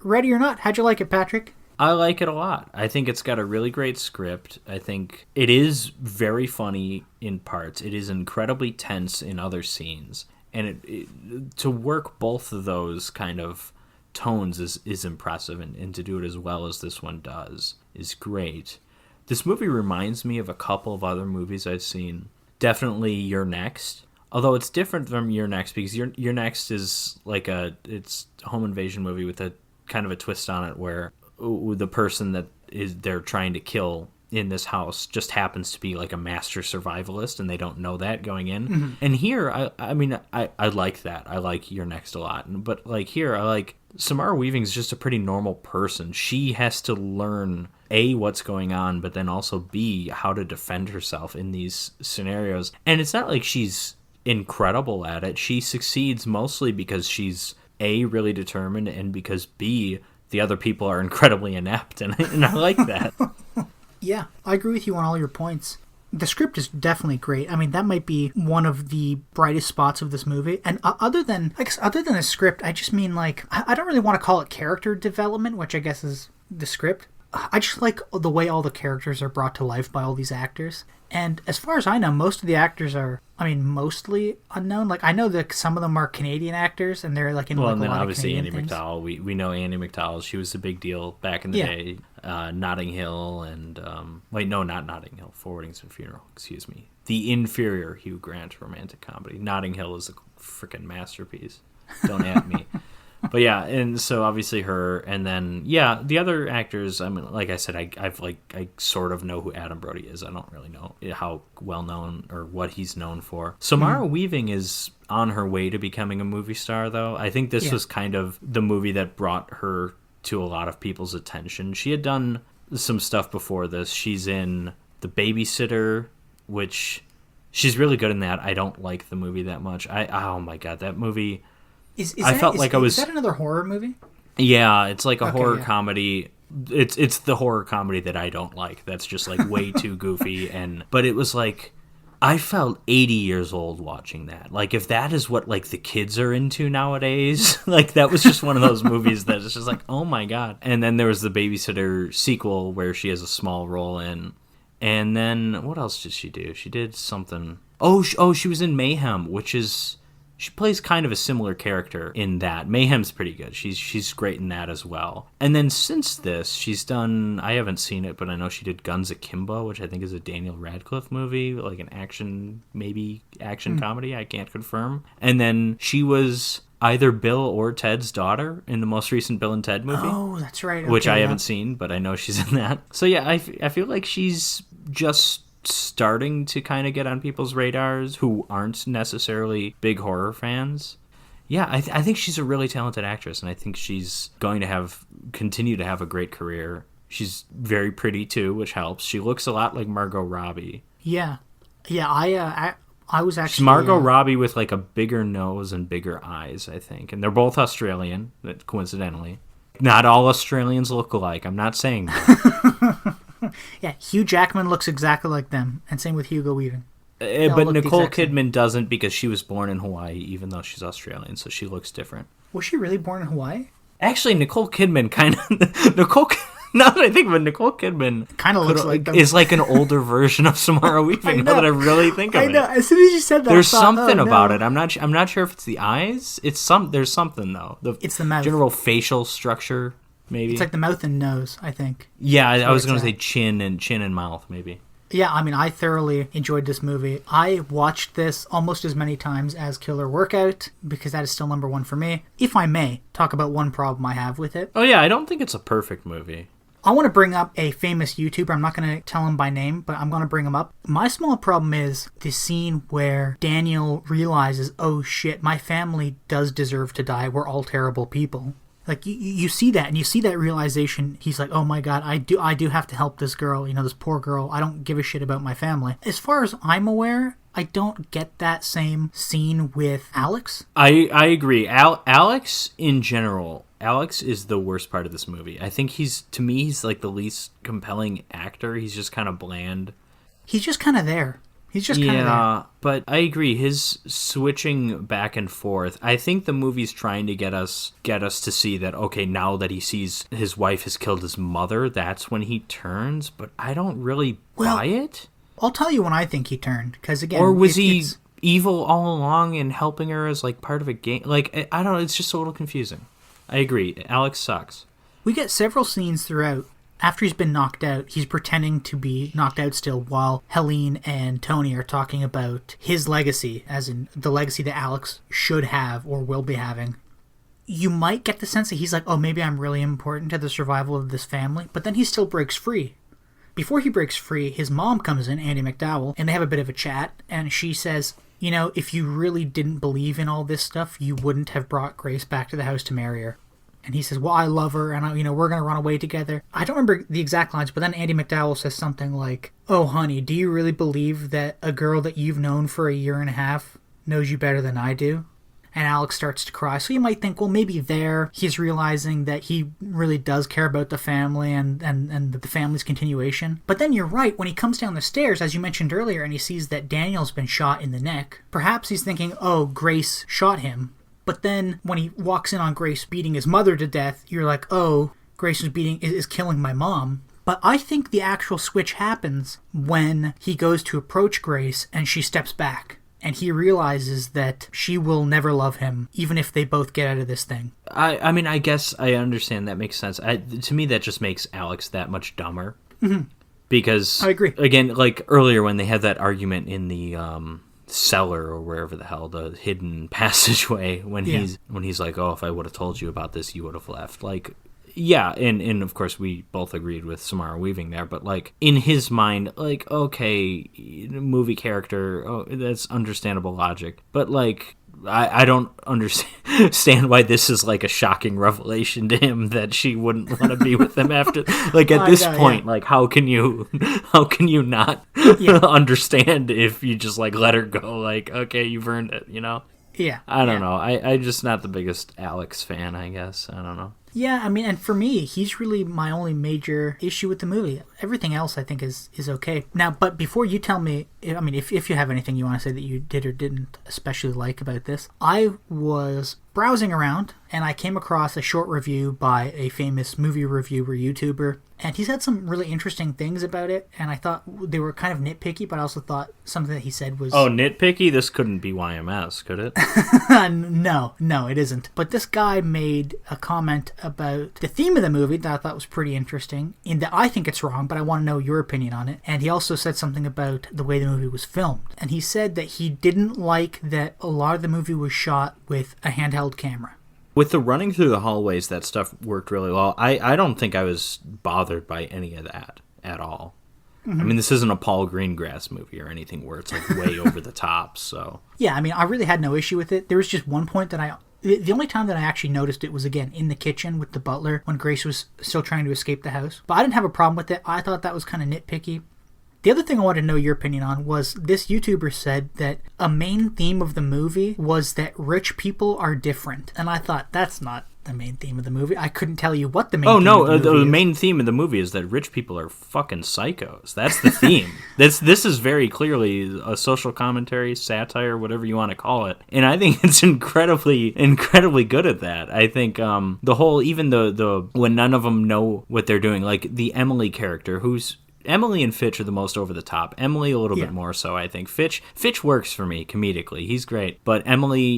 Ready or Not, how'd you like it, Patrick? I like it a lot. I think it's got a really great script. I think it is very funny in parts. It is incredibly tense in other scenes. And to work both of those kind of tones is impressive. And to do it as well as this one does is great. This movie reminds me of a couple of other movies I've seen. Definitely You're Next. Although it's different from You're Next because You're Next is like it's a home invasion movie with a kind of a twist on it where the person that they're trying to kill in this house just happens to be like a master survivalist and they don't know that going in. Mm-hmm. And here, I mean, I like that. I like You're Next a lot. But like here, I like Samara Weaving's just a pretty normal person. She has to learn A, what's going on, but then also B, how to defend herself in these scenarios. And it's not like she's incredible at it. She succeeds mostly because she's A, really determined, and because B, the other people are incredibly inept, and I like that. Yeah, I agree with you on all your points. The script is definitely great. I mean, that might be one of the brightest spots of this movie. And other than the script, I just mean, like, I don't really want to call it character development, which I guess is the script. I just like the way all the characters are brought to life by all these actors. And as far as I know, most of the actors are, mostly unknown. Like, I know that some of them are Canadian actors, and they're like in well, like, and then a lot obviously of Andy Canadian things. McDowell. We know Andy McDowell. She was a big deal back in the day. Notting Hill and no, not Notting Hill. Forwarding's and Funeral. Excuse me. The inferior Hugh Grant romantic comedy. Notting Hill is a freaking masterpiece. Don't at me. But yeah, and so obviously her, and then the other actors. I mean, like I said, I sort of know who Adam Brody is. I don't really know how well known or what he's known for. Samara Weaving is on her way to becoming a movie star, though. I think this was kind of the movie that brought her to a lot of people's attention. She had done some stuff before this. She's in The Babysitter, which she's really good in that. I don't like the movie that much. Oh my god, that movie. Is that another horror movie? Yeah, it's like a horror comedy. It's the horror comedy that I don't like. That's just like way too goofy. But it was like, I felt 80 years old watching that. Like, if that is what like the kids are into nowadays, like that was just one of those movies that is just like, oh my god. And then there was the Babysitter sequel where she has a small role in. And then what else did she do? She did something. She was in Mayhem, which is. She plays kind of a similar character in that. Mayhem's pretty good. She's great in that as well. And then since this, she's done... I haven't seen it, but I know she did Guns Akimbo, which I think is a Daniel Radcliffe movie, like an action comedy. I can't confirm. And then she was either Bill or Ted's daughter in the most recent Bill and Ted movie. Oh, that's right. Okay, which I haven't seen, but I know she's in that. So yeah, I feel like she's just starting to kind of get on people's radars who aren't necessarily big horror fans. Yeah, I think she's a really talented actress, and I think she's going to continue to have a great career. She's very pretty too, which helps. She looks a lot like Margot Robbie. Yeah. I was actually... She's Margot Robbie with like a bigger nose and bigger eyes, I think. And they're both Australian, coincidentally. Not all Australians look alike. I'm not saying that. Yeah, Hugh Jackman looks exactly like them, and same with Hugo Weaving. But Nicole Kidman doesn't because she was born in Hawaii, even though she's Australian, so she looks different. Was she really born in Hawaii? Actually, Nicole Kidman kind of... Now that I think of it, Nicole Kidman kind of looks like them. Is like an older version of Samara Weaving. Now that I really think of it, I know. As soon as you said that, there's something about it. I'm not sure if it's the eyes. There's something though. It's the mouth. General facial structure. Maybe it's like the mouth and nose, I think. Yeah, I was going to say chin and mouth, maybe. Yeah, I mean, I thoroughly enjoyed this movie. I watched this almost as many times as Killer Workout, because that is still number one for me. If I may, talk about one problem I have with it. Oh yeah, I don't think it's a perfect movie. I want to bring up a famous YouTuber. I'm not going to tell him by name, but I'm going to bring him up. My small problem is the scene where Daniel realizes, oh shit, my family does deserve to die. We're all terrible people. Like, you see that, and you see that realization. He's like, oh my god, I do have to help this girl, this poor girl. I don't give a shit about my family. As far as I'm aware, I don't get that same scene with Alex. I agree. Alex, in general, Alex is the worst part of this movie. I think he's like the least compelling actor. He's just kind of bland. He's just kind of there. He's just kind of Yeah, but I agree. His switching back and forth. I think the movie's trying to get us to see that, okay, now that he sees his wife has killed his mother, that's when he turns. But I don't really buy it. I'll tell you when I think he turned, because again, or was he evil all along and helping her as like part of a game? Like, I don't know. It's just a little confusing. I agree. Alex sucks. We get several scenes throughout. After he's been knocked out, he's pretending to be knocked out still while Helene and Tony are talking about his legacy, as in the legacy that Alex should have or will be having. You might get the sense that he's like, oh, maybe I'm really important to the survival of this family, but then he still breaks free. Before he breaks free, his mom comes in, Andie MacDowell, and they have a bit of a chat, and she says, you know, if you really didn't believe in all this stuff, you wouldn't have brought Grace back to the house to marry her. And he says, well, I love her, and we're going to run away together. I don't remember the exact lines, but then Andie MacDowell says something like, oh, honey, do you really believe that a girl that you've known for a year and a half knows you better than I do? And Alex starts to cry. So you might think, well, maybe there he's realizing that he really does care about the family and the family's continuation. But then you're right. When he comes down the stairs, as you mentioned earlier, and he sees that Daniel's been shot in the neck, perhaps he's thinking, oh, Grace shot him. But then when he walks in on Grace beating his mother to death, you're like, oh, Grace is killing my mom. But I think the actual switch happens when he goes to approach Grace and she steps back. And he realizes that she will never love him, even if they both get out of this thing. I mean, I guess I understand. That makes sense. To me, that just makes Alex that much dumber. Mm-hmm. Because, I agree. Again, like earlier when they had that argument in the cellar or wherever the hell, the hidden passageway, when he's like, oh, if I would have told you about this, you would have left. Like, yeah, and of course we both agreed with Samara Weaving there, but like in his mind, like, okay, movie character, oh, that's understandable logic, but like I don't understand why this is like a shocking revelation to him that she wouldn't want to be with him after. Like at this point, like how can you not understand if you just like let her go? Like, okay, you've earned it, you know? Yeah. I don't know. I'm just not the biggest Alex fan, I guess. I don't know. Yeah, I mean, and for me, he's really my only major issue with the movie. Everything else, I think, is okay. Now, but before you tell me, I mean, if you have anything you want to say that you did or didn't especially like about this, I was browsing around, and I came across a short review by a famous movie reviewer YouTuber, and he said some really interesting things about it, and I thought they were kind of nitpicky, but I also thought something that he said was... Oh, nitpicky? This couldn't be YMS, could it? No, it isn't. But this guy made a comment about the theme of the movie that I thought was pretty interesting, in that I think it's wrong, but I want to know your opinion on it. And he also said something about the way the movie was filmed. And he said that he didn't like that a lot of the movie was shot with a handheld camera. With the running through the hallways, that stuff worked really well. I don't think I was bothered by any of that at all. Mm-hmm. I mean, this isn't a Paul Greengrass movie or anything where it's like way over the top, so... Yeah, I mean, I really had no issue with it. There was just one point that the only time that I actually noticed it was, again, in the kitchen with the butler when Grace was still trying to escape the house. But I didn't have a problem with it. I thought that was kind of nitpicky. The other thing I wanted to know your opinion on was this YouTuber said that a main theme of the movie was that rich people are different. And I thought, that's not the main theme of the movie. I couldn't tell you what the main theme of the movie is. The main theme of the movie is that rich people are fucking psychos. That's the theme. This is very clearly a social commentary, satire, whatever you want to call it. And I think it's incredibly good at that. I think the whole, even the when none of them know what they're doing, like the Emily character, who's... Emily and Fitch are the most over the top. Emily a little bit more so, I think. Fitch works for me comedically. He's great. But Emily,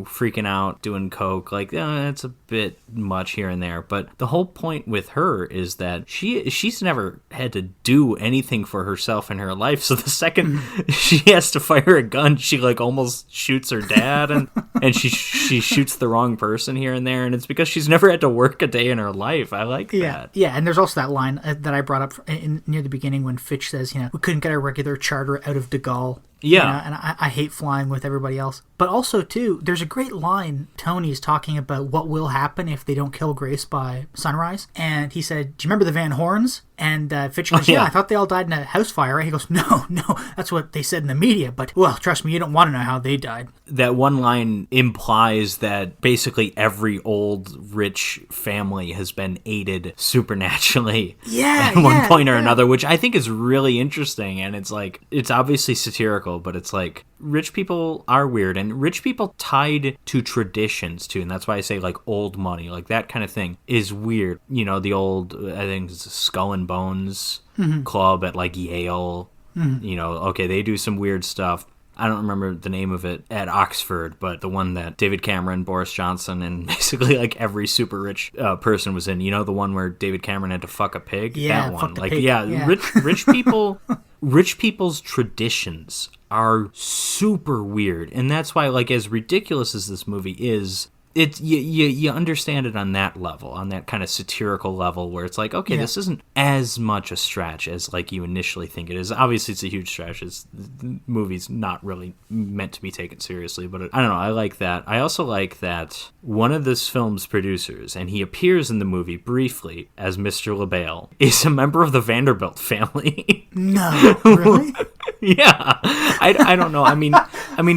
freaking out, doing coke, like, it's a bit much here and there. But the whole point with her is that she's never had to do anything for herself in her life. So the second she has to fire a gun, she like almost shoots her dad, and she shoots the wrong person here and there. And it's because she's never had to work a day in her life. I like that. Yeah, and there's also that line that I brought up near the beginning when Fitch says, we couldn't get our regular charter out of De Gaulle. Yeah. And I hate flying with everybody else. But also, too, there's a great line. Tony's talking about what will happen if they don't kill Grace by sunrise. And he said, do you remember the Van Horns? And Fitch goes, yeah, I thought they all died in a house fire. Right? He goes, no, that's what they said in the media. But, well, trust me, you don't want to know how they died. That one line implies that basically every old rich family has been aided supernaturally at one point or another, which I think is really interesting. And it's like, it's obviously satirical, but it's like, rich people are weird, and rich people tied to traditions too, and that's why I say like old money, like that kind of thing is weird. You know, the old, I think it's Skull and Bones club at like Yale. You know, okay, they do some weird stuff. I don't remember the name of it at Oxford, but the one that David Cameron, Boris Johnson, and basically like every super rich person was in. You know, the one where David Cameron had to fuck a pig? Yeah, that one. Like, pig. Yeah. Rich people, rich people's traditions are super weird. And that's why, like, as ridiculous as this movie is, it's you understand it on that level, on that kind of satirical level, where it's like, okay, this isn't as much a stretch as like you initially think it is. Obviously, it's a huge stretch. The movie's not really meant to be taken seriously, but I don't know. I like that. I also like that one of this film's producers, and he appears in the movie briefly as Mr. LaBelle, is a member of the Vanderbilt family. No, really? Yeah, I don't know. I mean,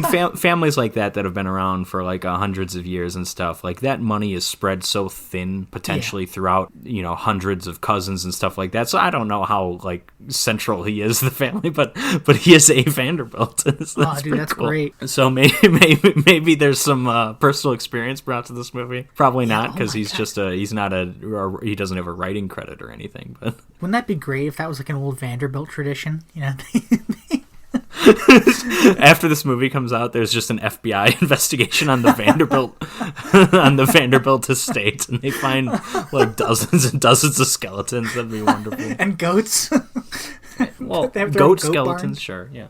families like that have been around for like hundreds of years and stuff. Like that money is spread so thin potentially throughout, you know, hundreds of cousins and stuff like that. So I don't know how like central he is to the family, but he is a Vanderbilt. So that's cool. Great. So maybe there's some personal experience brought to this movie. Probably not, because he doesn't have a writing credit or anything. But wouldn't that be great if that was like an old Vanderbilt tradition? You know. After this movie comes out, there's just an FBI investigation on the Vanderbilt estate, and they find like dozens and dozens of skeletons. That'd be wonderful. And goats. Well, goat skeletons, sure, yeah.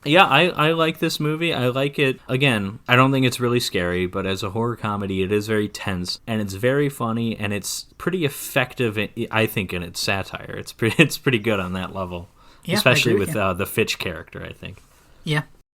Yeah, I like this movie. I like it. Again, I don't think it's really scary, but as a horror comedy, it is very tense, and it's very funny, and it's pretty effective, I think, in its satire. It's pretty good on that level. Yeah, especially with the Fitch character, I think. Yeah,